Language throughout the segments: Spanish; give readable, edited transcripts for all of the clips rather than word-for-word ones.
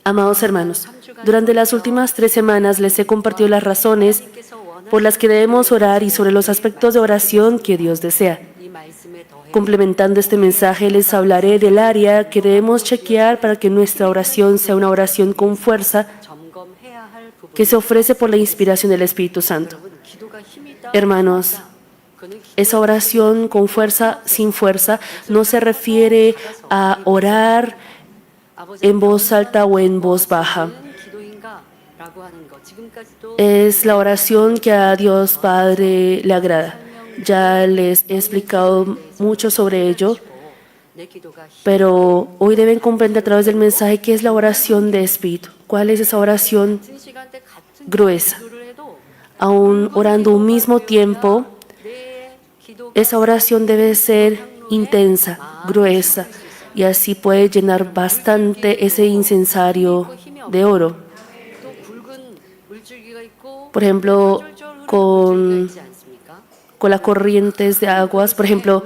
Amados hermanos, durante las últimas 3 semanas les he compartido las razones por las que debemos orar y sobre los aspectos de oración que Dios desea. Complementando este mensaje, les hablaré del área que debemos chequear para que nuestra oración sea una oración con fuerza que se ofrece por la inspiración del Espíritu Santo. Hermanos, esa oración con fuerza, sin fuerza, no se refiere a orar en voz alta o en voz baja. Es la oración que a Dios Padre le agrada. Ya les he explicado mucho sobre ello, pero hoy deben comprender a través del mensaje qué es la oración de espíritu. ¿Cuál es esa oración gruesa? Aún orando un mismo tiempo, esa oración debe ser intensa, gruesa, y así puede llenar bastante ese incensario de oro. Por ejemplo, con las corrientes de aguas, por ejemplo,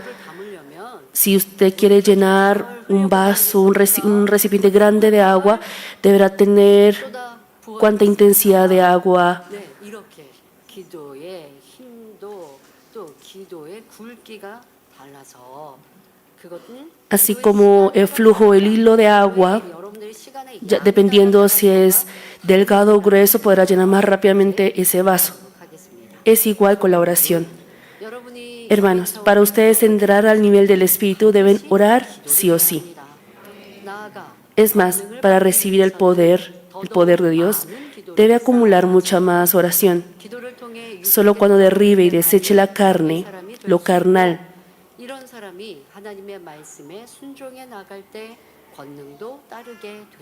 si usted quiere llenar un vaso, un recipiente grande de agua, deberá tener cuánta intensidad de agua. Así como el flujo, el hilo de agua, ya dependiendo si es delgado o grueso, podrá llenar más rápidamente ese vaso. Es igual con la oración. Hermanos, para ustedes entrar al nivel del Espíritu deben orar sí o sí. Es más, para recibir el poder de Dios, debe acumular mucha más oración. Solo cuando derribe y deseche la carne, lo carnal,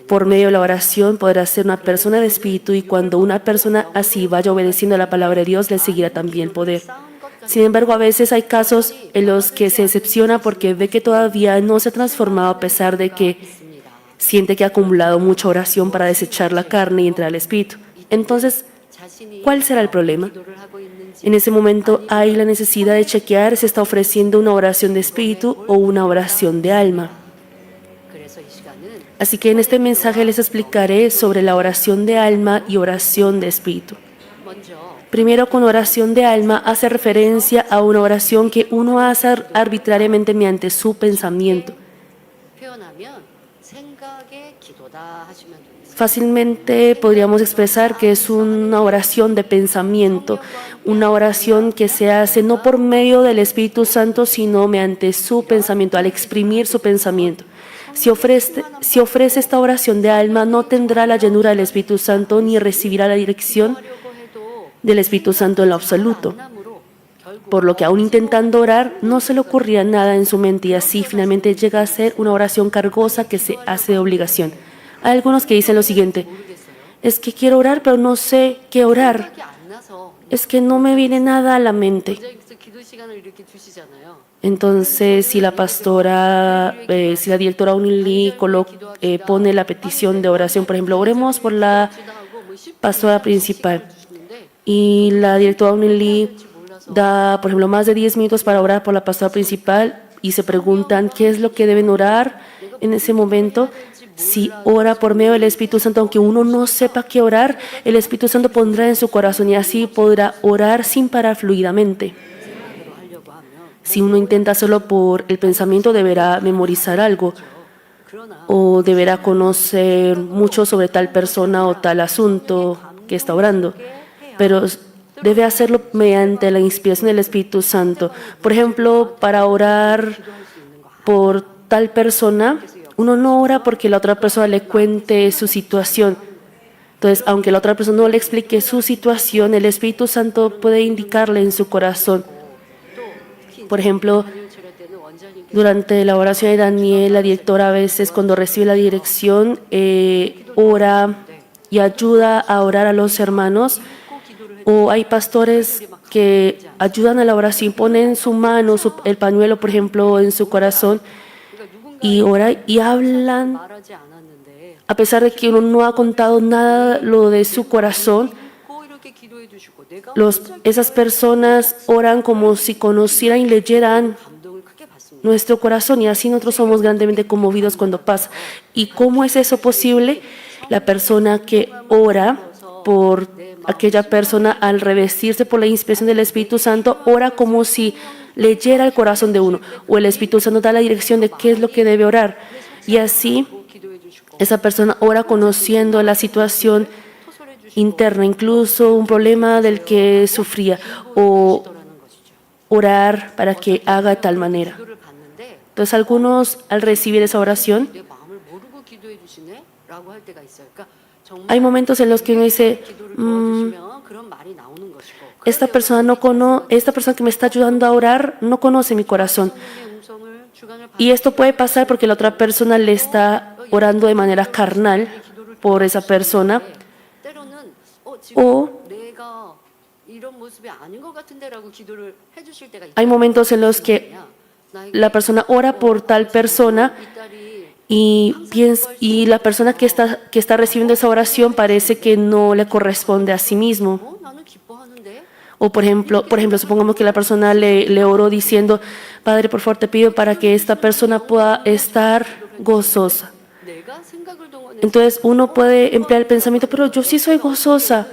por medio de la oración podrá ser una persona de espíritu, y cuando una persona así vaya obedeciendo a la palabra de Dios, le seguirá también el poder. Sin embargo, a veces hay casos en los que se decepciona porque ve que todavía no se ha transformado a pesar de que siente que ha acumulado mucha oración para desechar la carne y entrar al espíritu. Entonces, ¿cuál será el problema? En ese momento hay la necesidad de chequear si está ofreciendo una oración de espíritu o una oración de alma. Así que en este mensaje les explicaré sobre la oración de alma y oración de espíritu. Primero, con oración de alma hace referencia a una oración que uno hace arbitrariamente mediante su pensamiento. Fácilmente podríamos expresar que es una oración de pensamiento, una oración que se hace no por medio del Espíritu Santo, sino mediante su pensamiento, al exprimir su pensamiento. Si ofrece esta oración de alma, no tendrá la llenura del Espíritu Santo ni recibirá la dirección del Espíritu Santo en lo absoluto. Por lo que aún intentando orar, no se le ocurría nada en su mente y así finalmente llega a ser una oración cargosa que se hace de obligación. Hay algunos que dicen lo siguiente: es que quiero orar pero no sé qué orar. Es que no me viene nada a la mente. Entonces, si la directora Unili pone la petición de oración, por ejemplo, oremos por la pastora principal, y la directora Unili da, por ejemplo, más de 10 minutos para orar por la pastora principal y se preguntan qué es lo que deben orar en ese momento. Si ora por medio del Espíritu Santo, aunque uno no sepa qué orar, el Espíritu Santo pondrá en su corazón y así podrá orar sin parar fluidamente. Si uno intenta solo por el pensamiento, deberá memorizar algo o deberá conocer mucho sobre tal persona o tal asunto que está orando, pero debe hacerlo mediante la inspiración del Espíritu Santo. Por ejemplo, para orar por tal persona, uno no ora porque la otra persona le cuente su situación. Entonces, aunque la otra persona no le explique su situación, el Espíritu Santo puede indicarle en su corazón. Por ejemplo, durante la oración de Daniel, la directora a veces cuando recibe la dirección, ora y ayuda a orar a los hermanos. O hay pastores que ayudan a la oración, ponen su mano, el pañuelo, por ejemplo, en su corazón y oran y hablan. A pesar de que uno no ha contado nada lo de su corazón, esas personas oran como si conocieran y leyeran nuestro corazón y así nosotros somos grandemente conmovidos cuando pasa. ¿Y cómo es eso posible? La persona que ora por aquella persona al revestirse por la inspiración del Espíritu Santo, ora como si leyera el corazón de uno, o el Espíritu Santo da la dirección de qué es lo que debe orar. Y así esa persona ora conociendo la situación interna, incluso un problema del que sufría, o orar para que haga de tal manera. Entonces algunos al recibir esa oración, hay momentos en los que uno dice, esta persona que me está ayudando a orar no conoce mi corazón. Y esto puede pasar porque la otra persona le está orando de manera carnal por esa persona. O hay momentos en los que la persona ora por tal persona y la persona que está recibiendo esa oración parece que no le corresponde a sí mismo. O por ejemplo, supongamos que la persona le oró diciendo, Padre, por favor te pido para que esta persona pueda estar gozosa. Entonces uno puede emplear el pensamiento, pero yo sí soy gozosa.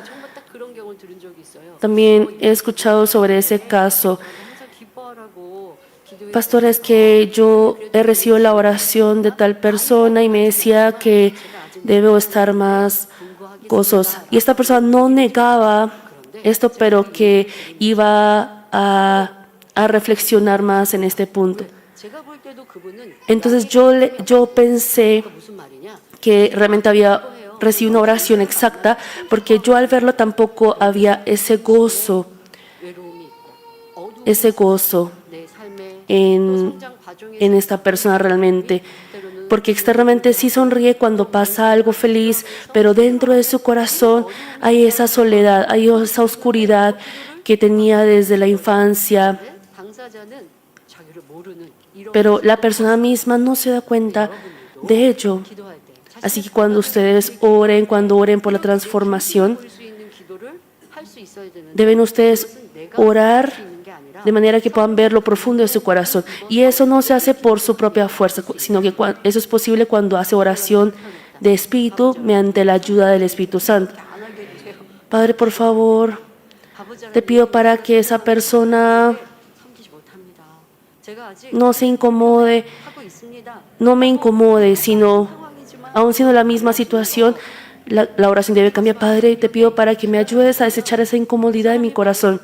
También he escuchado sobre ese caso. Pastor, es que yo he recibido la oración de tal persona y me decía que debo estar más gozosa. Y esta persona no negaba esto, pero que iba a reflexionar más en este punto. Entonces yo pensé que realmente había recibido una oración exacta, porque yo al verlo tampoco había ese gozo en esta persona realmente. Porque externamente sí sonríe cuando pasa algo feliz, pero dentro de su corazón hay esa soledad, hay esa oscuridad que tenía desde la infancia. Pero la persona misma no se da cuenta de ello. Así que cuando oren por la transformación, deben ustedes orar de manera que puedan ver lo profundo de su corazón. Y eso no se hace por su propia fuerza, sino que eso es posible cuando hace oración de espíritu mediante la ayuda del Espíritu Santo. Padre, por favor, te pido para que esa persona no me incomode, sino, aún siendo la misma situación, la oración debe cambiar. Padre, te pido para que me ayudes a desechar esa incomodidad de mi corazón.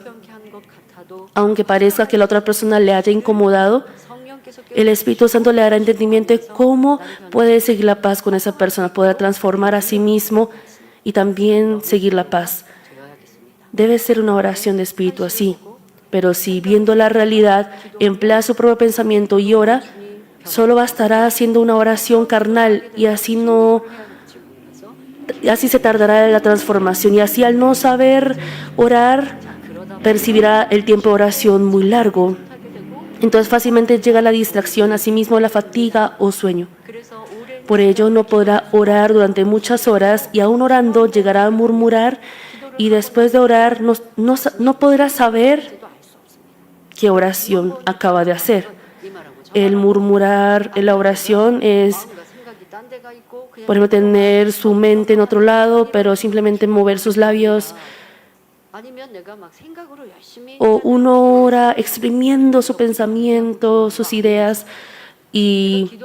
Aunque parezca que la otra persona le haya incomodado, el Espíritu Santo le dará entendimiento de cómo puede seguir la paz con esa persona, poder transformar a sí mismo y también seguir la paz. Debe ser una oración de espíritu así. Pero si viendo la realidad emplea su propio pensamiento y ora, solo bastará haciendo una oración carnal y así se tardará en la transformación. Y así al no saber orar, percibirá el tiempo de oración muy largo. Entonces fácilmente llega la distracción, asimismo la fatiga o sueño. Por ello no podrá orar durante muchas horas y aún orando llegará a murmurar y después de orar no podrá saber qué oración acaba de hacer. El murmurar en la oración es, por ejemplo, tener su mente en otro lado, pero simplemente mover sus labios. O uno ora exprimiendo su pensamiento, sus ideas, y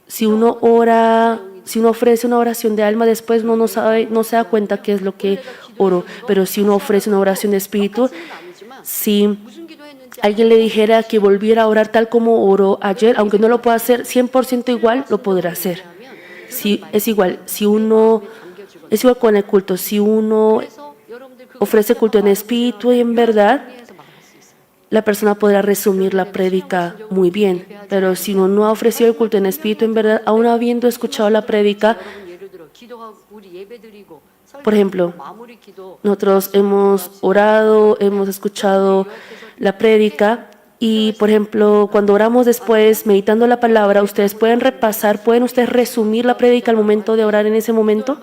si uno ofrece una oración de alma, después no se da cuenta qué es lo que oró. Pero si uno ofrece una oración de espíritu, si alguien le dijera que volviera a orar tal como oró ayer, aunque no lo pueda hacer 100% igual, lo podrá hacer. Es igual con el culto. Si uno ofrece culto en espíritu y en verdad, la persona podrá resumir la prédica muy bien. Pero si uno no ha ofrecido el culto en espíritu y en verdad, aún habiendo escuchado la prédica, por ejemplo, nosotros hemos orado, hemos escuchado la prédica y, por ejemplo, cuando oramos después, meditando la palabra, ustedes pueden repasar, pueden ustedes resumir la prédica al momento de orar en ese momento.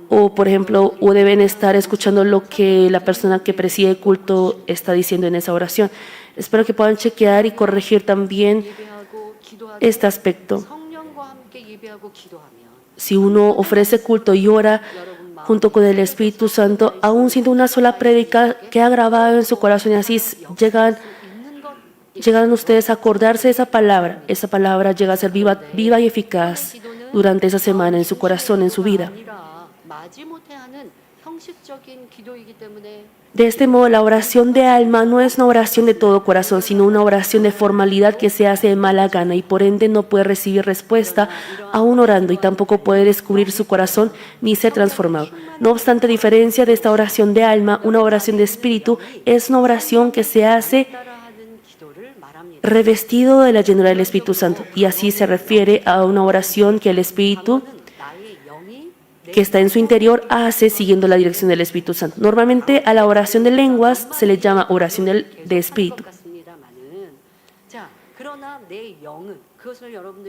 O, por ejemplo, o deben estar escuchando lo que la persona que preside el culto está diciendo en esa oración. Espero que puedan chequear y corregir también este aspecto. Si uno ofrece culto y ora junto con el Espíritu Santo, aún siendo una sola prédica que ha grabado en su corazón, y así llegan ustedes a acordarse de esa palabra. Esa palabra llega a ser viva y eficaz durante esa semana en su corazón, en su vida. De este modo, la oración de alma no es una oración de todo corazón, sino una oración de formalidad que se hace de mala gana y por ende no puede recibir respuesta aún orando y tampoco puede descubrir su corazón ni ser transformado. No obstante, a diferencia de esta oración de alma, una oración de espíritu es una oración que se hace revestido de la llenura del Espíritu Santo, y así se refiere a una oración que el Espíritu que está en su interior hace siguiendo la dirección del Espíritu Santo. Normalmente a la oración de lenguas se le llama oración de espíritu.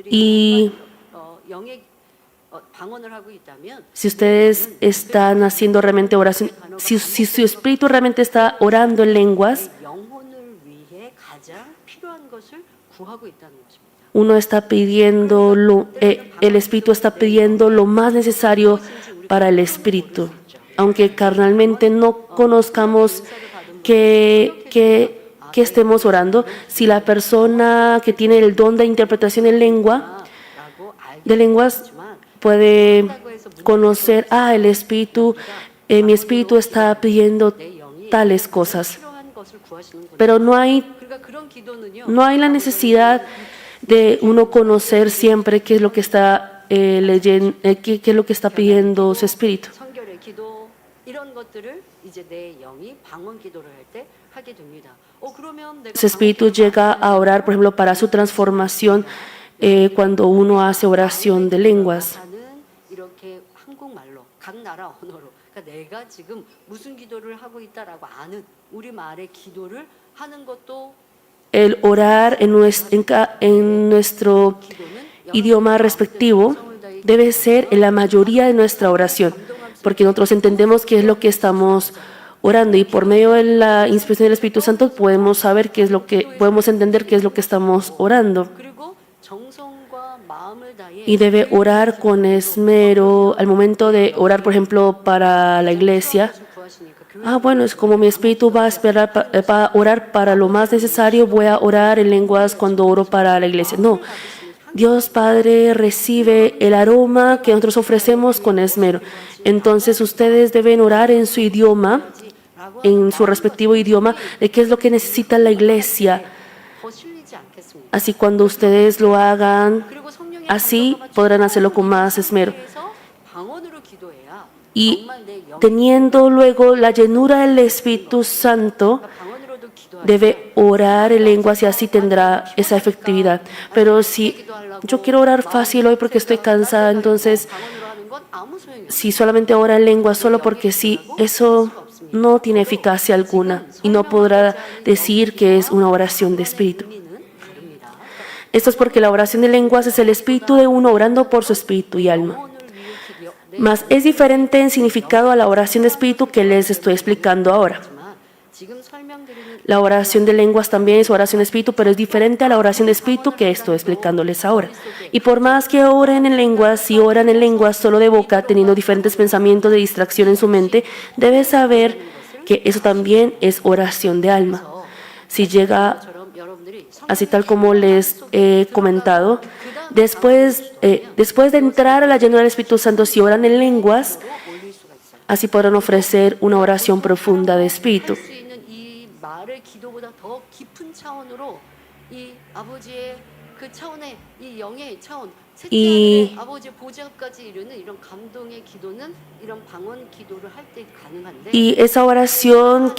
Y si ustedes están haciendo realmente oración, si su espíritu realmente está orando en lenguas, uno está pidiendo, el espíritu está pidiendo lo más necesario para el espíritu. Aunque carnalmente no conozcamos que estemos orando, si la persona que tiene el don de interpretación de lenguas puede conocer, el espíritu, mi espíritu está pidiendo tales cosas. Pero no hay la necesidad de uno conocer siempre qué es lo que está leyendo, qué es lo que está pidiendo su espíritu. Su espíritu llega a orar, por ejemplo, para su transformación cuando uno hace oración de lenguas. El orar en nuestro idioma respectivo debe ser en la mayoría de nuestra oración, porque nosotros entendemos qué es lo que estamos orando y por medio de la inspiración del Espíritu Santo podemos entender qué es lo que estamos orando. Y debe orar con esmero al momento de orar, por ejemplo, para la iglesia. Bueno, es como mi espíritu va a esperar para orar para lo más necesario, voy a orar en lenguas cuando oro para la iglesia. No, Dios Padre recibe el aroma que nosotros ofrecemos con esmero. Entonces ustedes deben orar en su idioma, en su respectivo idioma, de qué es lo que necesita la iglesia. Así cuando ustedes lo hagan, así podrán hacerlo con más esmero. Y teniendo luego la llenura del Espíritu Santo, debe orar en lenguas y así tendrá esa efectividad. Pero si yo quiero orar fácil hoy porque estoy cansada, entonces si solamente ora en lenguas solo porque sí, eso no tiene eficacia alguna y no podrá decir que es una oración de espíritu. Esto es porque la oración de lenguas es el espíritu de uno orando por su espíritu y alma. Mas es diferente en significado a la oración de espíritu que les estoy explicando ahora. La oración de lenguas también es oración de espíritu, pero es diferente a la oración de espíritu que estoy explicándoles ahora. Y por más que oren en lenguas, si oran en lenguas solo de boca, teniendo diferentes pensamientos de distracción en su mente, debe saber que eso también es oración de alma. Si llega, así tal como les he comentado, después de entrar a la llenura del Espíritu Santo, si oran en lenguas, así podrán ofrecer una oración profunda de espíritu. Y esa oración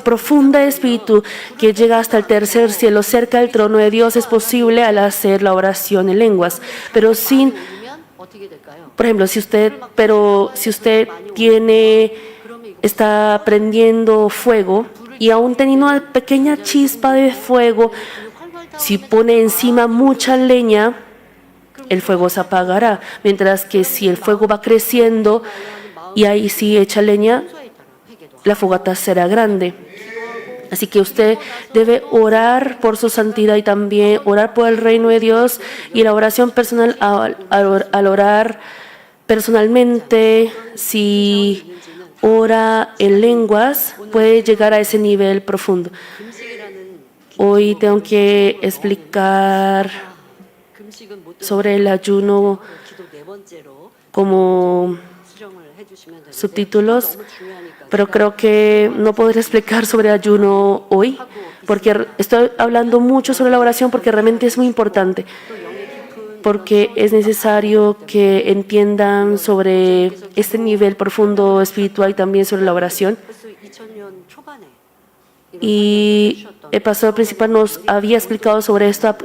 profunda de espíritu que llega hasta el tercer cielo, cerca del trono de Dios, es posible al hacer la oración en lenguas. Pero por ejemplo, si usted está prendiendo fuego y aún teniendo una pequeña chispa de fuego, si pone encima mucha leña, el fuego se apagará. Mientras que si el fuego va creciendo y ahí sí echa leña, la fogata será grande. Así que usted debe orar por su santidad y también orar por el reino de Dios. Y la oración personal, al orar personalmente, si ora en lenguas, puede llegar a ese nivel profundo. Hoy tengo que explicar sobre el ayuno como subtítulos, pero creo que no podré explicar sobre ayuno hoy, porque estoy hablando mucho sobre la oración porque realmente es muy importante, porque es necesario que entiendan sobre este nivel profundo espiritual y también sobre la oración. Y el pastor principal nos había explicado sobre esto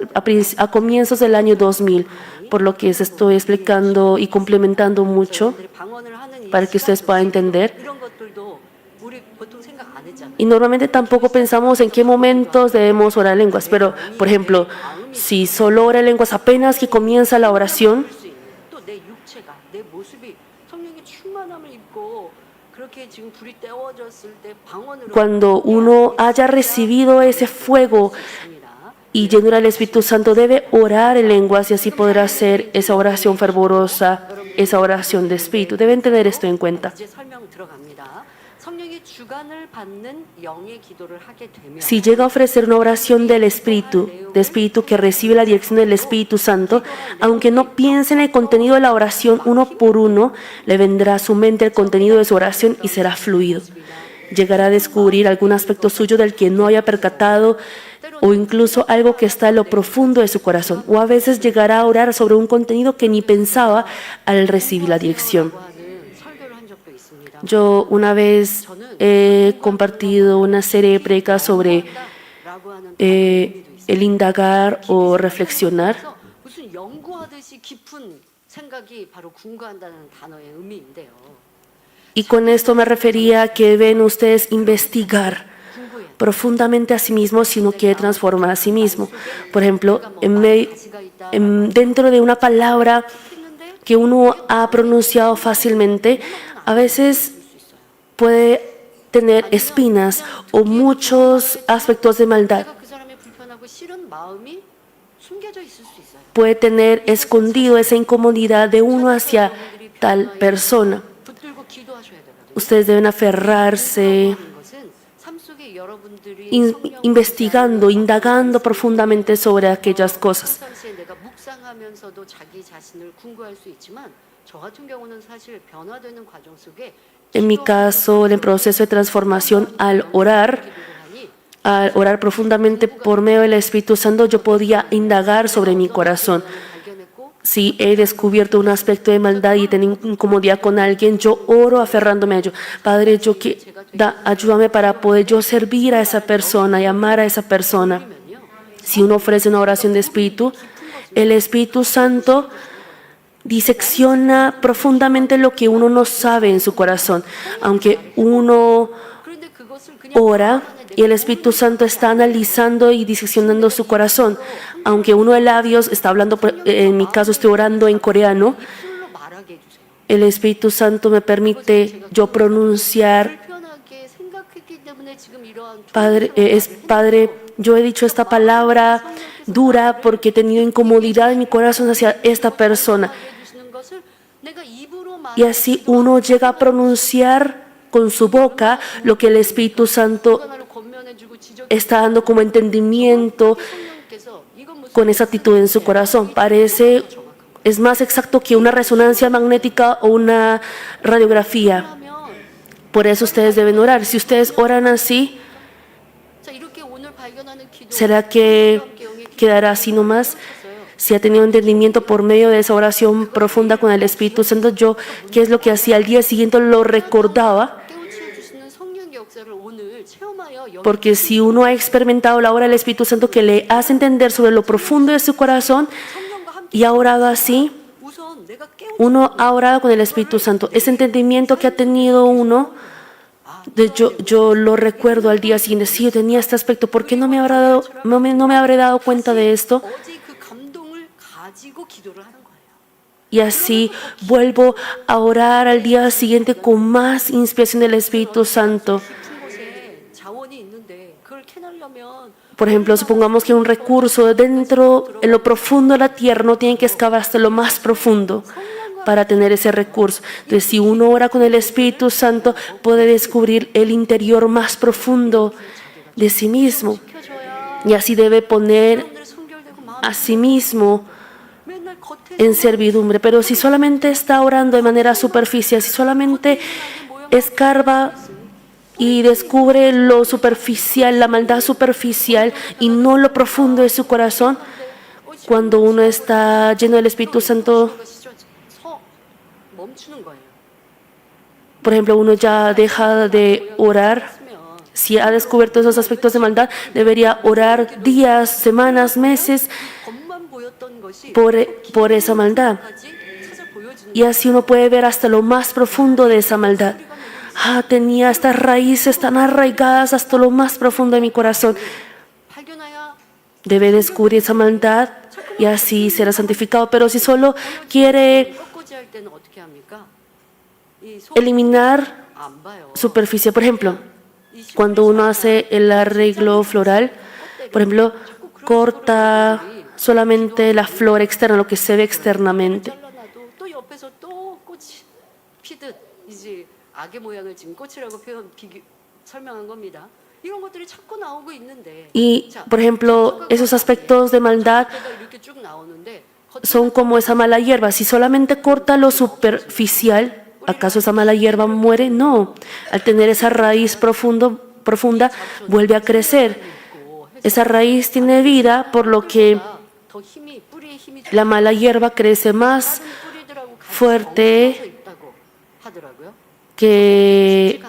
a comienzos del año 2000, por lo que estoy explicando y complementando mucho para que ustedes puedan entender. Y normalmente tampoco pensamos en qué momentos debemos orar en lenguas, pero, por ejemplo, si solo ora en lenguas apenas que comienza la oración, cuando uno haya recibido ese fuego y llenura del Espíritu Santo, debe orar en lenguas y así podrá hacer esa oración fervorosa, esa oración de Espíritu. Deben tener esto en cuenta. Si llega a ofrecer una oración del Espíritu que recibe la dirección del Espíritu Santo, aunque no piense en el contenido de la oración uno por uno, le vendrá a su mente el contenido de su oración y será fluido. Llegará a descubrir algún aspecto suyo del que no haya percatado o incluso algo que está en lo profundo de su corazón. O a veces llegará a orar sobre un contenido que ni pensaba al recibir la dirección. Yo una vez he compartido una serie de predicas sobre el indagar o reflexionar. Y con esto me refería a que deben ustedes investigar profundamente a sí mismos si no quiere transformar a sí mismo. Por ejemplo, dentro de una palabra que uno ha pronunciado fácilmente, a veces puede tener espinas o muchos aspectos de maldad. Puede tener escondido esa incomodidad de uno hacia tal persona. Ustedes deben aferrarse, investigando, indagando profundamente sobre aquellas cosas. En mi caso, en el proceso de transformación, al orar profundamente por medio del Espíritu Santo, yo podía indagar sobre mi corazón. Si he descubierto un aspecto de maldad y tengo incomodidad con alguien, yo oro aferrándome a ello. Padre, ayúdame para poder yo servir a esa persona y amar a esa persona. Si uno ofrece una oración de Espíritu, el Espíritu Santo disecciona profundamente lo que uno no sabe en su corazón. Aunque uno ora y el Espíritu Santo está analizando y diseccionando su corazón, aunque uno de labios está hablando, en mi caso estoy orando en coreano, el Espíritu Santo me permite yo pronunciar, Padre, yo he dicho esta palabra dura porque he tenido incomodidad en mi corazón hacia esta persona. Y así uno llega a pronunciar con su boca lo que el Espíritu Santo está dando como entendimiento con esa actitud en su corazón. Es más exacto que una resonancia magnética o una radiografía. Por eso ustedes deben orar. Si ustedes oran así, ¿será que quedará así nomás? Si ha tenido entendimiento por medio de esa oración profunda con el Espíritu Santo, yo, ¿qué es lo que hacía? Al día siguiente lo recordaba. Porque si uno ha experimentado la obra del Espíritu Santo que le hace entender sobre lo profundo de su corazón y ha orado así, uno ha orado con el Espíritu Santo. Ese entendimiento que ha tenido uno, yo lo recuerdo al día siguiente. Sí, yo tenía este aspecto. ¿Por qué no me habré dado cuenta de esto? Y así vuelvo a orar al día siguiente con más inspiración del Espíritu Santo. Por ejemplo, supongamos que un recurso dentro, en lo profundo de la tierra, no tiene que excavar hasta lo más profundo para tener ese recurso. Entonces, si uno ora con el Espíritu Santo, puede descubrir el interior más profundo de sí mismo. Y así debe poner a sí mismo en servidumbre. Pero si solamente está orando de manera superficial, si solamente escarba y descubre lo superficial, la maldad superficial y no lo profundo de su corazón, cuando uno está lleno del Espíritu Santo, por ejemplo, uno ya deja de orar. Si ha descubierto esos aspectos de maldad, debería orar días, semanas, meses por esa maldad. Y así uno puede ver hasta lo más profundo de esa maldad. Tenía estas raíces tan arraigadas hasta lo más profundo de mi corazón. Debe descubrir esa maldad y así será santificado. Pero si solo quiere eliminar superficie, por ejemplo, cuando uno hace el arreglo floral, por ejemplo, corta solamente la flor externa, lo que se ve externamente. Y, por ejemplo, esos aspectos de maldad son como esa mala hierba. Si solamente corta lo superficial, ¿acaso esa mala hierba muere? No. Al tener esa raíz profunda, vuelve a crecer. Esa raíz tiene vida, por lo que la mala hierba crece más fuerte que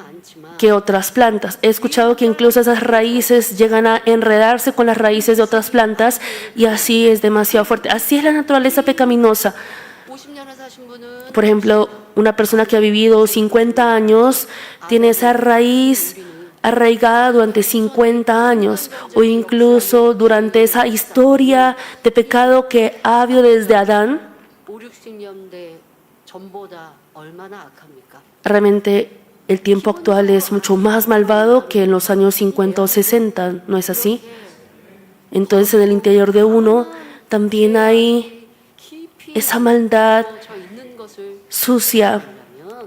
otras plantas. He escuchado que incluso esas raíces llegan a enredarse con las raíces de otras plantas y así es demasiado fuerte. Así es la naturaleza pecaminosa. Por ejemplo, una persona que ha vivido 50 años tiene esa raíz arraigada durante 50 años o incluso durante esa historia de pecado que ha habido desde Adán. Realmente el tiempo actual es mucho más malvado que en los años 50 o 60, ¿no es así? Entonces en el interior de uno también hay esa maldad sucia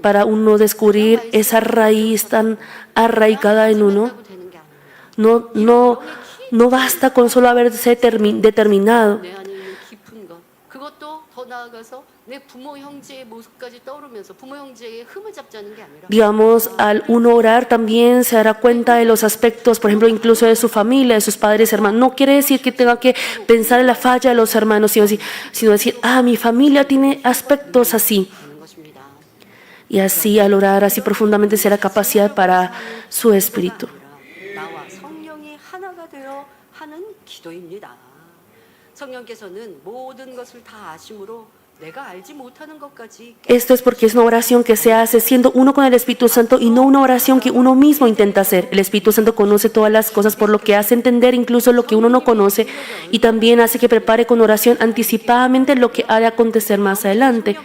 para uno descubrir esa raíz tan arraigada en uno. No basta con solo haberse determinado. Digamos, al uno orar también se dará cuenta de los aspectos, por ejemplo, incluso de su familia, de sus padres, hermanos. No quiere decir que tenga que pensar en la falla de los hermanos, sino decir, mi familia tiene aspectos así. Y así, al orar así profundamente, será capacidad para su espíritu. Esto es porque es una oración que se hace siendo uno con el Espíritu Santo y no una oración que uno mismo intenta hacer. El Espíritu Santo conoce todas las cosas, por lo que hace entender incluso lo que uno no conoce y también hace que prepare con oración anticipadamente lo que ha de acontecer más adelante.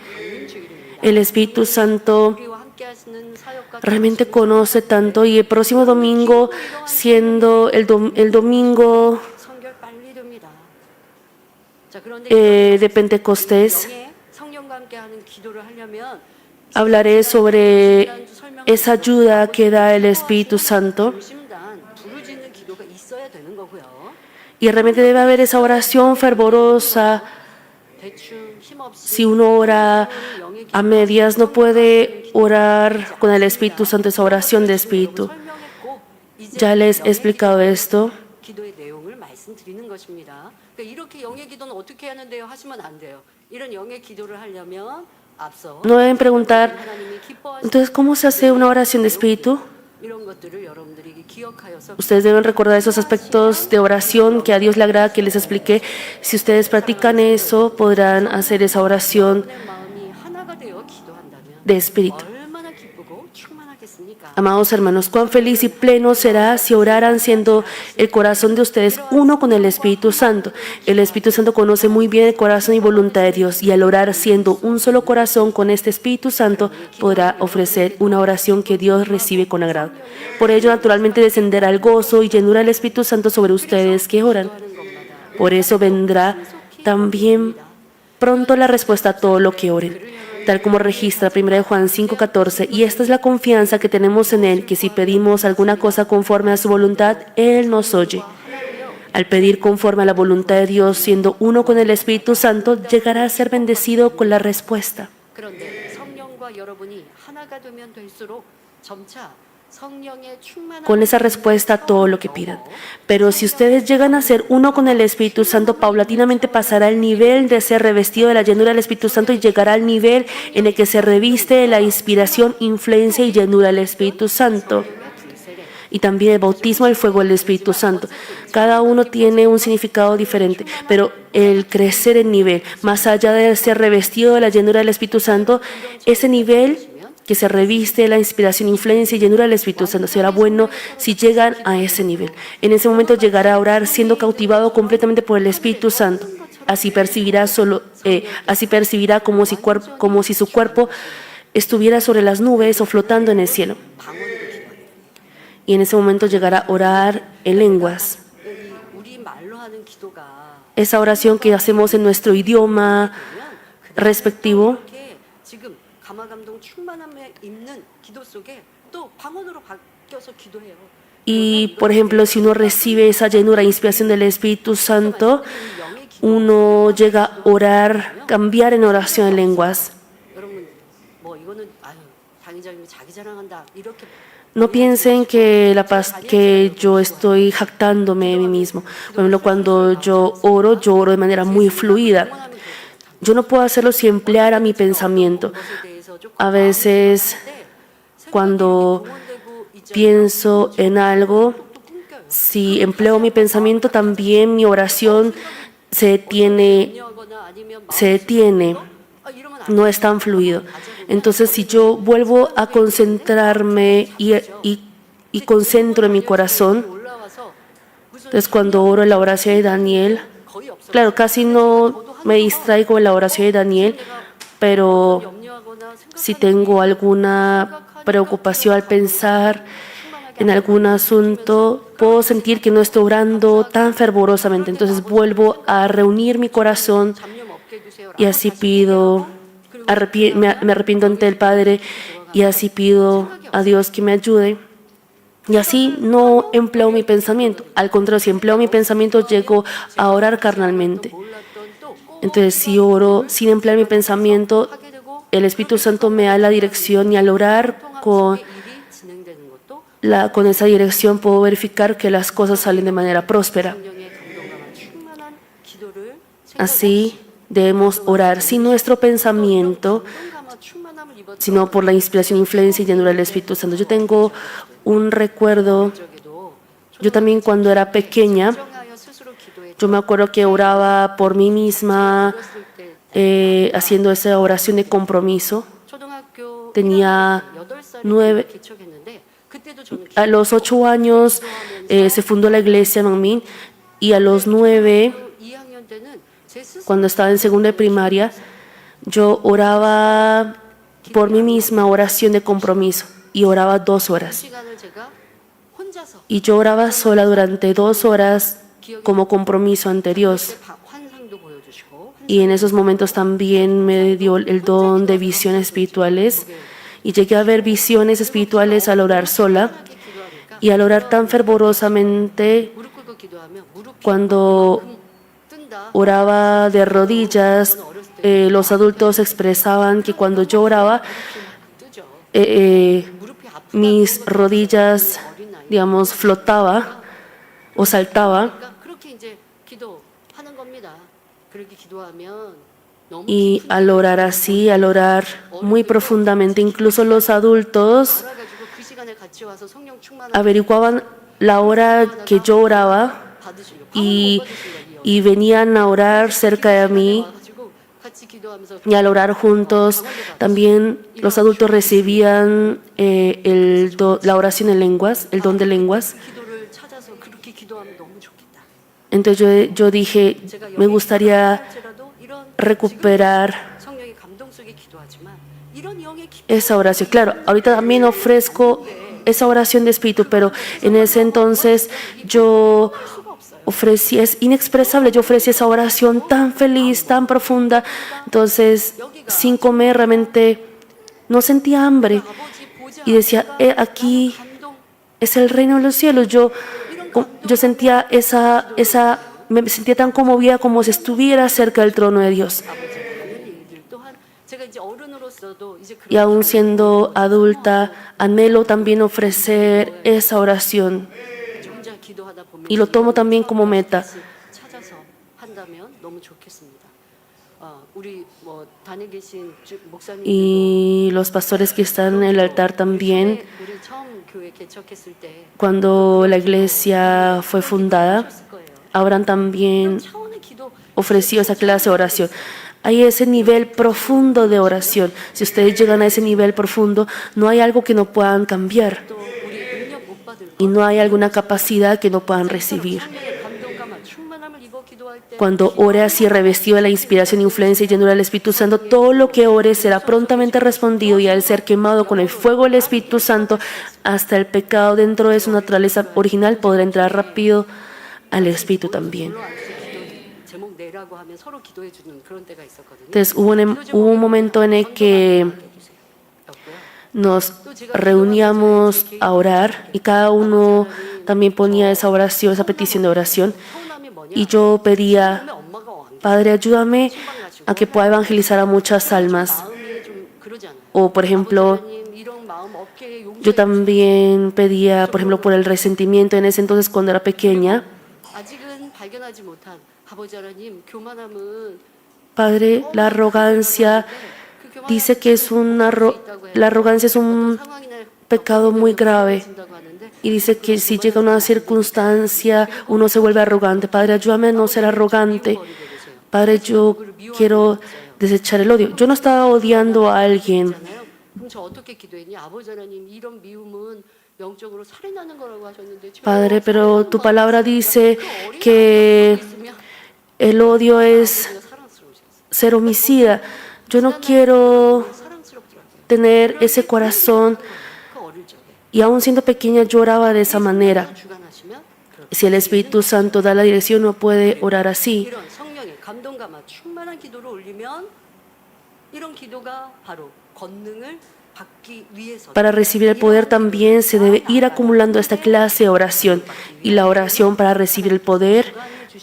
El Espíritu Santo realmente conoce tanto y el próximo domingo, siendo el domingo de Pentecostés, hablaré sobre esa ayuda que da el Espíritu Santo. Y realmente debe haber esa oración fervorosa. Si uno ora a medias, no puede orar con el Espíritu Santo, esa oración de Espíritu. Ya les he explicado esto. No deben preguntar, entonces, ¿cómo se hace una oración de Espíritu? Ustedes deben recordar esos aspectos de oración que a Dios le agrada que les expliqué. Si ustedes practican eso, podrán hacer esa oración de Espíritu. Amados hermanos, cuán feliz y pleno será si oraran siendo el corazón de ustedes uno con el Espíritu Santo. El Espíritu Santo conoce muy bien el corazón y voluntad de Dios, y al orar siendo un solo corazón con este Espíritu Santo, podrá ofrecer una oración que Dios recibe con agrado. Por ello, naturalmente descenderá el gozo y llenura del Espíritu Santo sobre ustedes que oran. Por eso vendrá también pronto la respuesta a todo lo que oren, tal como registra 1 Juan 5:14, y esta es la confianza que tenemos en Él, que si pedimos alguna cosa conforme a su voluntad, Él nos oye. Al pedir conforme a la voluntad de Dios, siendo uno con el Espíritu Santo, llegará a ser bendecido con la respuesta. Con esa respuesta a todo lo que pidan. Pero si ustedes llegan a ser uno con el Espíritu Santo, paulatinamente pasará el nivel de ser revestido de la llenura del Espíritu Santo y llegará al nivel en el que se reviste de la inspiración, influencia y llenura del Espíritu Santo. Y también el bautismo del fuego del Espíritu Santo. Cada uno tiene un significado diferente, pero el crecer en nivel, más allá de ser revestido de la llenura del Espíritu Santo, ese nivel que se reviste de la inspiración, influencia y llenura del Espíritu Santo, será bueno si llegan a ese nivel. En ese momento llegará a orar siendo cautivado completamente por el Espíritu Santo. Así percibirá como si su cuerpo estuviera sobre las nubes o flotando en el cielo. Y en ese momento llegará a orar en lenguas. Esa oración que hacemos en nuestro idioma respectivo, y por ejemplo, si uno recibe esa llenura e inspiración del Espíritu Santo, uno llega a orar, cambiar en oración en lenguas. No piensen que yo estoy jactándome de mí mismo. Por ejemplo, cuando yo oro de manera muy fluida. Yo no puedo hacerlo si empleara mi pensamiento. A veces, cuando pienso en algo, si empleo mi pensamiento, también mi oración se detiene. No es tan fluido. Entonces, si yo vuelvo a concentrarme y concentro en mi corazón, entonces cuando oro la oración de Daniel, claro, casi no me distraigo en la oración de Daniel, pero si tengo alguna preocupación al pensar en algún asunto, puedo sentir que no estoy orando tan fervorosamente. Entonces vuelvo a reunir mi corazón y así pido, me arrepiento ante el Padre y así pido a Dios que me ayude. Y así no empleo mi pensamiento. Al contrario, si empleo mi pensamiento, llego a orar carnalmente. Entonces, si oro sin emplear mi pensamiento, el Espíritu Santo me da la dirección, y al orar con esa dirección puedo verificar que las cosas salen de manera próspera. Así debemos orar sin nuestro pensamiento, sino por la inspiración, influencia y llenura del Espíritu Santo. Yo tengo un recuerdo, yo también cuando era pequeña, yo me acuerdo que oraba por mí misma, haciendo esa oración de compromiso. Tenía a los 8 años se fundó la iglesia Manmin, y a los 9, cuando estaba en segunda de primaria, yo oraba por mí misma, oración de compromiso, y oraba 2 horas. Y yo oraba sola durante 2 horas como compromiso ante Dios. Y en esos momentos también me dio el don de visiones espirituales, y llegué a ver visiones espirituales al orar sola, y al orar tan fervorosamente. Cuando oraba de rodillas, los adultos expresaban que cuando yo oraba, mis rodillas, digamos, flotaba o saltaba. Y al orar así, al orar muy profundamente, incluso los adultos averiguaban la hora que yo oraba y venían a orar cerca de mí, Y al orar juntos, también los adultos recibían la oración en lenguas, el don de lenguas. Entonces yo dije, me gustaría recuperar esa oración. Claro, ahorita también ofrezco esa oración de espíritu, pero en ese entonces yo ofrecí, es inexpresable, yo ofrecí esa oración tan feliz, tan profunda. Entonces, sin comer, realmente no sentía hambre. Y decía, aquí es el reino de los cielos. Yo sentía me sentía tan conmovida como si estuviera cerca del trono de Dios. Y aún siendo adulta, anhelo también ofrecer esa oración. Y lo tomo también como meta. Y los pastores que están en el altar también, cuando la iglesia fue fundada, habrán también ofrecido esa clase de oración. Hay ese nivel profundo de oración. Si ustedes llegan a ese nivel profundo, no hay algo que no puedan cambiar y no hay alguna capacidad que no puedan recibir. Cuando ore así revestido de la inspiración, influencia y llenura del Espíritu Santo, todo lo que ore será prontamente respondido, y al ser quemado con el fuego del Espíritu Santo, hasta el pecado dentro de su naturaleza original podrá entrar rápido al Espíritu también. Entonces hubo un momento en el que nos reuníamos a orar y cada uno también ponía esa oración, esa petición de oración. Y yo pedía, Padre, ayúdame a que pueda evangelizar a muchas almas. O, por ejemplo, yo también pedía, por ejemplo, por el resentimiento en ese entonces cuando era pequeña. Padre, la arrogancia dice que la arrogancia es un pecado muy grave. Y dice que si llega una circunstancia, uno se vuelve arrogante. Padre, ayúdame a no ser arrogante. Padre, yo quiero desechar el odio. Yo no estaba odiando a alguien. Padre, pero tu palabra dice que el odio es ser homicida. Yo no quiero tener ese corazón. Y aún siendo pequeña yo oraba de esa manera. Si el Espíritu Santo da la dirección, no puede orar así. Para recibir el poder también se debe ir acumulando esta clase de oración. Y la oración para recibir el poder,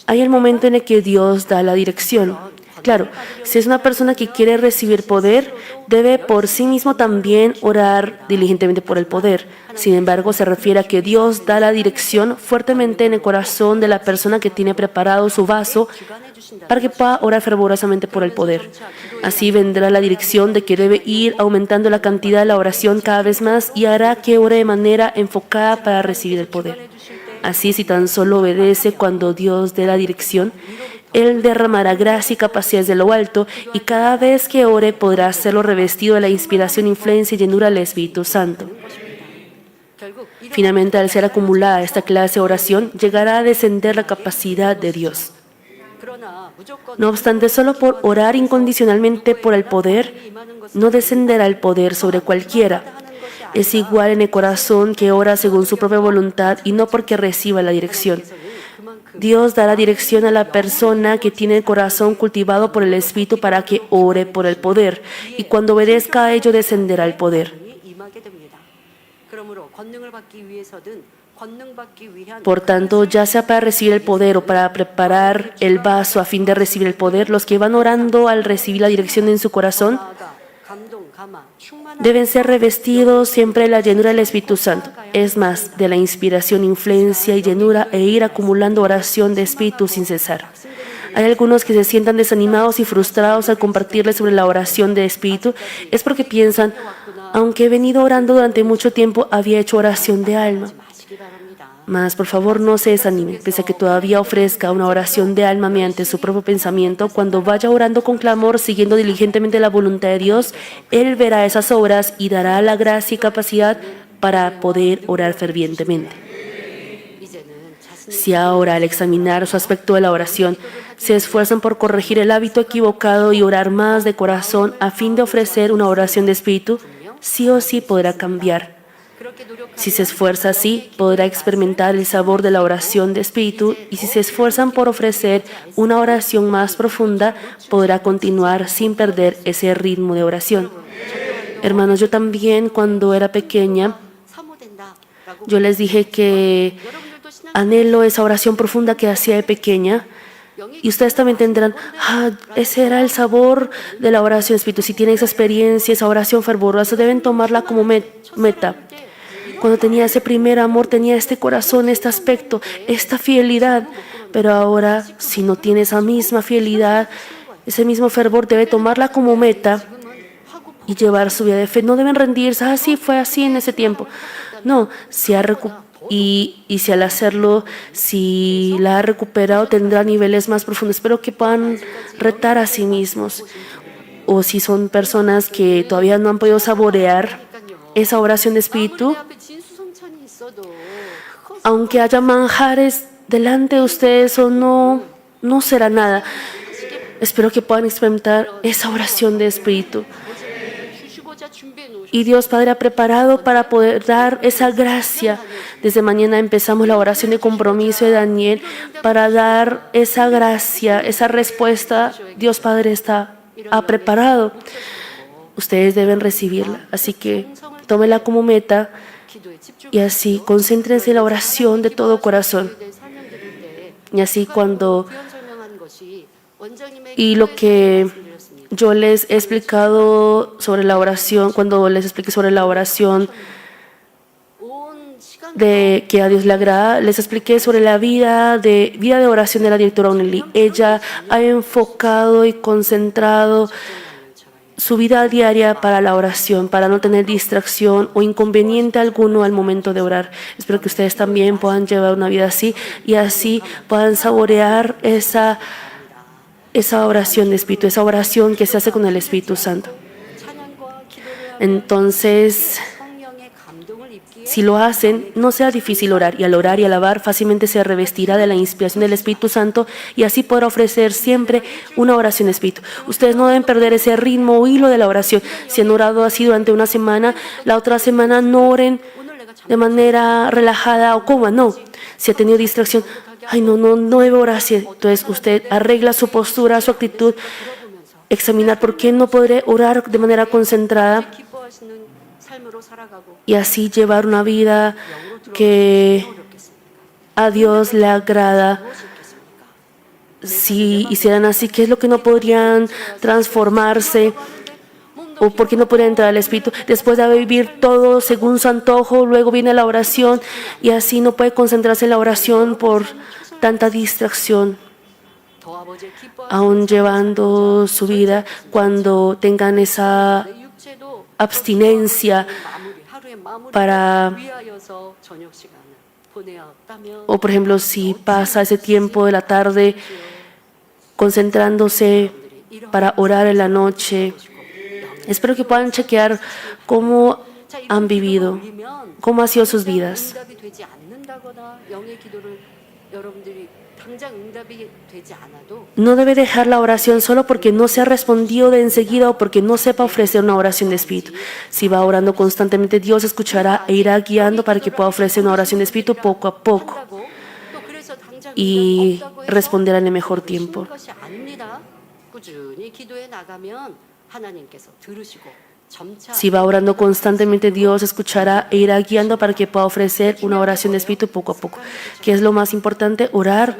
hay el momento en el que Dios da la dirección. Claro, si es una persona que quiere recibir poder, debe por sí mismo también orar diligentemente por el poder. Sin embargo, se refiere a que Dios da la dirección fuertemente en el corazón de la persona que tiene preparado su vaso para que pueda orar fervorosamente por el poder. Así vendrá la dirección de que debe ir aumentando la cantidad de la oración cada vez más y hará que ore de manera enfocada para recibir el poder. Así, si tan solo obedece cuando Dios dé la dirección, Él derramará gracia y capacidades de lo alto, y cada vez que ore podrá hacerlo revestido de la inspiración, influencia y llenura del Espíritu Santo. Finalmente, al ser acumulada esta clase de oración, llegará a descender la capacidad de Dios. No obstante, solo por orar incondicionalmente por el poder, no descenderá el poder sobre cualquiera. Es igual en el corazón que ora según su propia voluntad y no porque reciba la dirección. Dios dará dirección a la persona que tiene el corazón cultivado por el Espíritu para que ore por el poder, y cuando obedezca a ello descenderá el poder. Por tanto, ya sea para recibir el poder o para preparar el vaso a fin de recibir el poder, los que van orando al recibir la dirección en su corazón deben ser revestidos siempre de la llenura del Espíritu Santo. Es más, de la inspiración, influencia y llenura, e ir acumulando oración de Espíritu sin cesar. Hay algunos que se sientan desanimados y frustrados al compartirles sobre la oración de Espíritu. Es porque piensan, aunque he venido orando durante mucho tiempo, había hecho oración de alma. Mas por favor no se desanime, pese a que todavía ofrezca una oración de alma mediante su propio pensamiento. Cuando vaya orando con clamor, siguiendo diligentemente la voluntad de Dios, Él verá esas obras y dará la gracia y capacidad para poder orar fervientemente. Si ahora, al examinar su aspecto de la oración, se esfuerzan por corregir el hábito equivocado y orar más de corazón a fin de ofrecer una oración de espíritu, sí o sí podrá cambiar. Si se esfuerza así, podrá experimentar el sabor de la oración de espíritu, y si se esfuerzan por ofrecer una oración más profunda, podrá continuar sin perder ese ritmo de oración. Hermanos, yo también cuando era pequeña, yo les dije que anhelo esa oración profunda que hacía de pequeña. Y ustedes también tendrán, ese era el sabor de la oración espíritu. Si tienen esa experiencia, esa oración fervorosa, deben tomarla como meta. Cuando tenía ese primer amor, tenía este corazón, este aspecto, esta fidelidad. Pero ahora, si no tiene esa misma fidelidad, ese mismo fervor, debe tomarla como meta y llevar su vida de fe. No deben rendirse, sí, fue así en ese tiempo. No, si al hacerlo, si la ha recuperado, tendrá niveles más profundos. Espero que puedan retar a sí mismos. O si son personas que todavía no han podido saborear esa oración de espíritu, aunque haya manjares delante de ustedes o no será nada. Espero que puedan experimentar esa oración de espíritu. Y Dios Padre ha preparado para poder dar esa gracia. Desde mañana empezamos la oración de compromiso de Daniel para dar esa gracia, esa respuesta. Dios Padre ha preparado. Ustedes deben recibirla. Así que tómela como meta y así concéntrense en la oración de todo corazón. Y así y lo que yo les he explicado sobre la oración, cuando les expliqué sobre la oración de que a Dios le agrada, les expliqué sobre la vida de oración de la directora Onely. Ella ha enfocado y concentrado su vida diaria para la oración, para no tener distracción o inconveniente alguno al momento de orar. Espero que ustedes también puedan llevar una vida así y así puedan saborear esa oración de espíritu, esa oración que se hace con el Espíritu Santo. Entonces, si lo hacen, no será difícil orar, y al orar y alabar fácilmente se revestirá de la inspiración del Espíritu Santo y así podrá ofrecer siempre una oración de espíritu. Ustedes no deben perder ese ritmo o hilo de la oración. Si han orado así durante una semana, la otra semana no oren de manera relajada o cómoda, no. Si ha tenido distracción, no debo orar así. Entonces usted arregla su postura, su actitud, examinar por qué no podré orar de manera concentrada y así llevar una vida que a Dios le agrada. Si hicieran así, ¿qué es lo que no podrían transformarse? ¿O por qué no podrían entrar al Espíritu? Después de vivir todo según su antojo, luego viene la oración y así no puede concentrarse en la oración por tanta distracción. Aún llevando su vida, cuando tengan esa abstinencia o por ejemplo, si pasa ese tiempo de la tarde concentrándose para orar en la noche, espero que puedan chequear cómo han vivido, cómo han sido sus vidas. No debe dejar la oración solo porque no se ha respondido de enseguida o porque no sepa ofrecer una oración de espíritu. Si va orando constantemente, Dios escuchará e irá guiando para que pueda ofrecer una oración de espíritu poco a poco y responderá en el mejor tiempo. Si va orando constantemente, Dios escuchará e irá guiando para que pueda ofrecer una oración de espíritu poco a poco. ¿Qué es lo más importante? Orar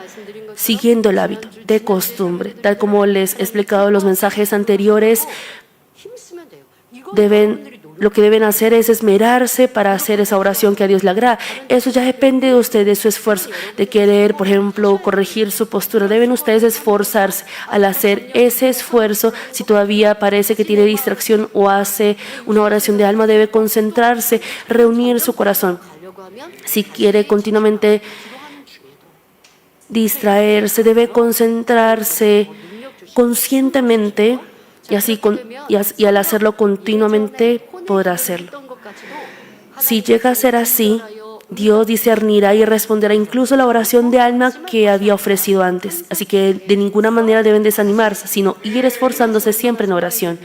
siguiendo el hábito de costumbre. Tal como les he explicado en los mensajes anteriores, lo que deben hacer es esmerarse para hacer esa oración que a Dios le agrada. Eso ya depende de ustedes, de su esfuerzo, de querer, por ejemplo, corregir su postura. Deben ustedes esforzarse. Al hacer ese esfuerzo, si todavía parece que tiene distracción o hace una oración de alma, debe concentrarse, reunir su corazón. Si quiere continuamente distraerse, debe concentrarse conscientemente y al hacerlo continuamente podrá hacerlo. Si llega a ser así, Dios discernirá y responderá incluso la oración de alma que había ofrecido antes. Así que de ninguna manera deben desanimarse, sino ir esforzándose siempre en oración.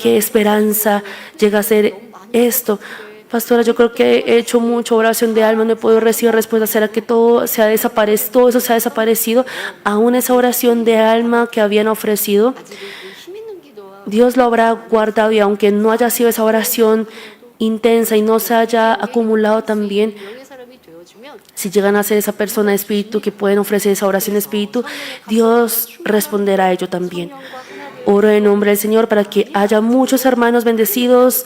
¿Qué esperanza llega a ser esto? Pastora, yo creo que he hecho mucha oración de alma, no he podido recibir respuesta. ¿Será que todo eso se ha desaparecido? Aún esa oración de alma que habían ofrecido, Dios lo habrá guardado, y aunque no haya sido esa oración intensa y no se haya acumulado también, si llegan a ser esa persona de espíritu que pueden ofrecer esa oración de espíritu, Dios responderá a ello también. Oro en nombre del Señor para que haya muchos hermanos bendecidos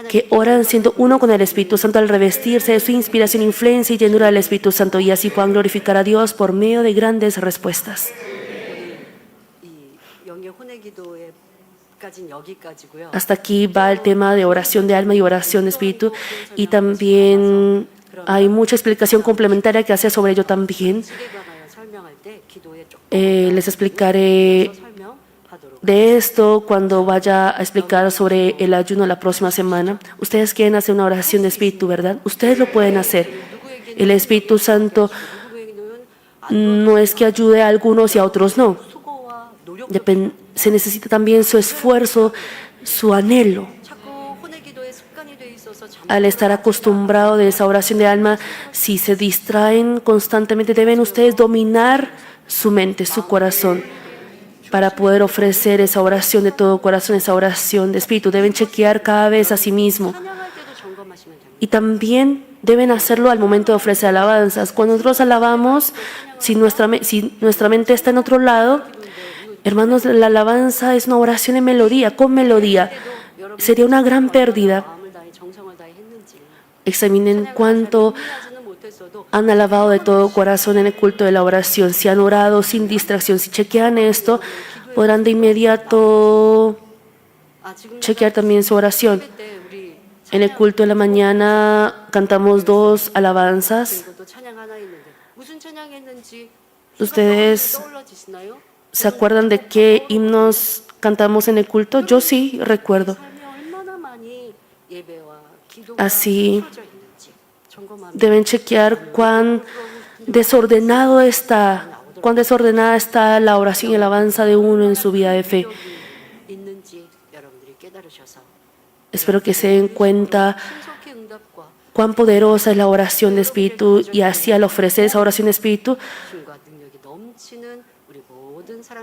que oran siendo uno con el Espíritu Santo al revestirse de su inspiración, influencia y llenura del Espíritu Santo, y así puedan glorificar a Dios por medio de grandes respuestas. Hasta aquí va el tema de oración de alma y oración de espíritu, y también hay mucha explicación complementaria que hace sobre ello también. Les explicaré de esto cuando vaya a explicar sobre el ayuno la próxima semana. Ustedes quieren hacer una oración de espíritu, ¿verdad? Ustedes lo pueden hacer. El Espíritu Santo no es que ayude a algunos y a otros no. Se necesita también su esfuerzo, su anhelo. Al estar acostumbrado de esa oración de alma, si se distraen constantemente, deben ustedes dominar su mente, su corazón, para poder ofrecer esa oración de todo corazón, esa oración de espíritu. Deben chequear cada vez a sí mismo. Y también deben hacerlo al momento de ofrecer alabanzas. Cuando nosotros alabamos, si nuestra mente está en otro lado, hermanos, la alabanza es una oración en melodía, con melodía. Sería una gran pérdida. Examinen cuánto han alabado de todo corazón en el culto de la oración. Si han orado sin distracción, si chequean esto, podrán de inmediato chequear también su oración. En el culto de la mañana cantamos 2 alabanzas. ¿Ustedes se acuerdan de qué himnos cantamos en el culto? Yo sí recuerdo. Así deben chequear cuán desordenada está la oración y alabanza de uno en su vida de fe. Espero que se den cuenta cuán poderosa es la oración de espíritu, y así al ofrecer esa oración de espíritu,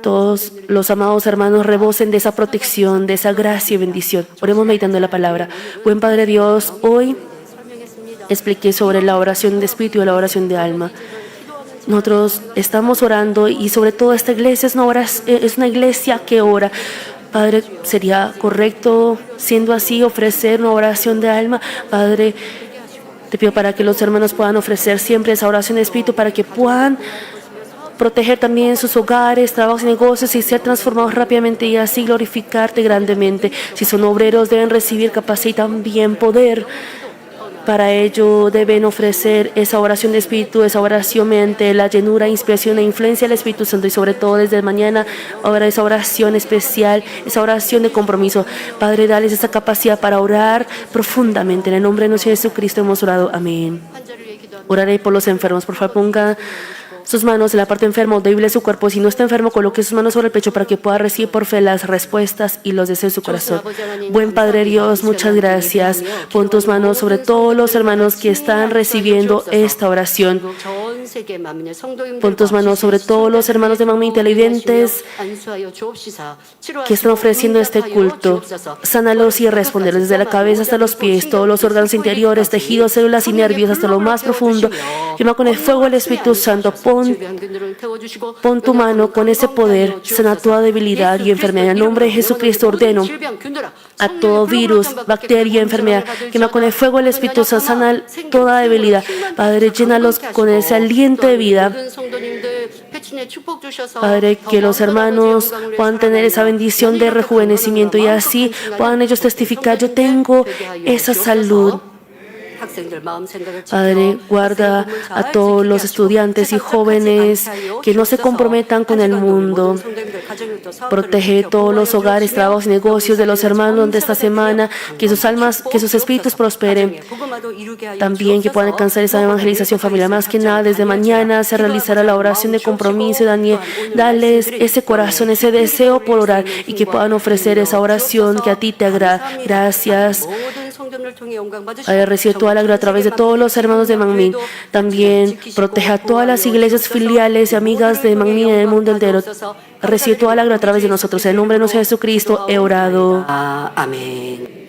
todos los amados hermanos rebosen de esa protección, de esa gracia y bendición. Oremos meditando la palabra. Buen Padre Dios, hoy expliqué sobre la oración de espíritu y la oración de alma. Nosotros estamos orando, y sobre todo esta iglesia es una iglesia que ora. Padre, sería correcto, siendo así, ofrecer una oración de alma. Padre, te pido para que los hermanos puedan ofrecer siempre esa oración de espíritu, para que puedan proteger también sus hogares, trabajos y negocios, y ser transformados rápidamente, y así glorificarte grandemente. Si son obreros, deben recibir capacidad y también poder. Para ello deben ofrecer esa oración de espíritu, esa oración mediante la llenura, inspiración e influencia del Espíritu Santo, y sobre todo desde mañana, ahora esa oración especial, esa oración de compromiso. Padre, dales esa capacidad para orar profundamente. En el nombre de nuestro Jesucristo hemos orado. Amén. Oraré por los enfermos. Por favor, ponga sus manos en la parte enferma o débil de su cuerpo. Si no está enfermo, coloque sus manos sobre el pecho para que pueda recibir por fe las respuestas y los deseos de su corazón. Buen Padre Dios, muchas gracias. Pon tus manos sobre todos los hermanos que están recibiendo esta oración. Pon tus manos sobre todos los hermanos de Mamá y televidentes que están ofreciendo este culto. Sánalos y responderles desde la cabeza hasta los pies, todos los órganos interiores, tejidos, células y nervios hasta lo más profundo. Quema con el fuego del Espíritu Santo. Pon tu mano con ese poder, sana toda debilidad y enfermedad. En el nombre de Jesucristo ordeno a todo virus, bacteria, enfermedad, quema con el fuego del Espíritu Santo, sana toda debilidad. Padre, llénalos con ese aliento de vida. Padre, que los hermanos puedan tener esa bendición de rejuvenecimiento, y así puedan ellos testificar: yo tengo esa salud. Padre, guarda a todos los estudiantes y jóvenes que no se comprometan con el mundo. Protege todos los hogares, trabajos y negocios de los hermanos de esta semana, que sus almas, que sus espíritus prosperen. También que puedan alcanzar esa evangelización familiar. Más que nada, desde mañana se realizará la oración de compromiso. Daniel, dales ese corazón, ese deseo por orar y que puedan ofrecer esa oración que a ti te agrada. Gracias. Recibe toda la gloria a través de todos los hermanos de Manmin. También protege a todas las iglesias filiales y amigas de Manmin en el mundo entero. Recibe toda la gloria a través de nosotros. En el nombre de nuestro Jesucristo he orado. Amén.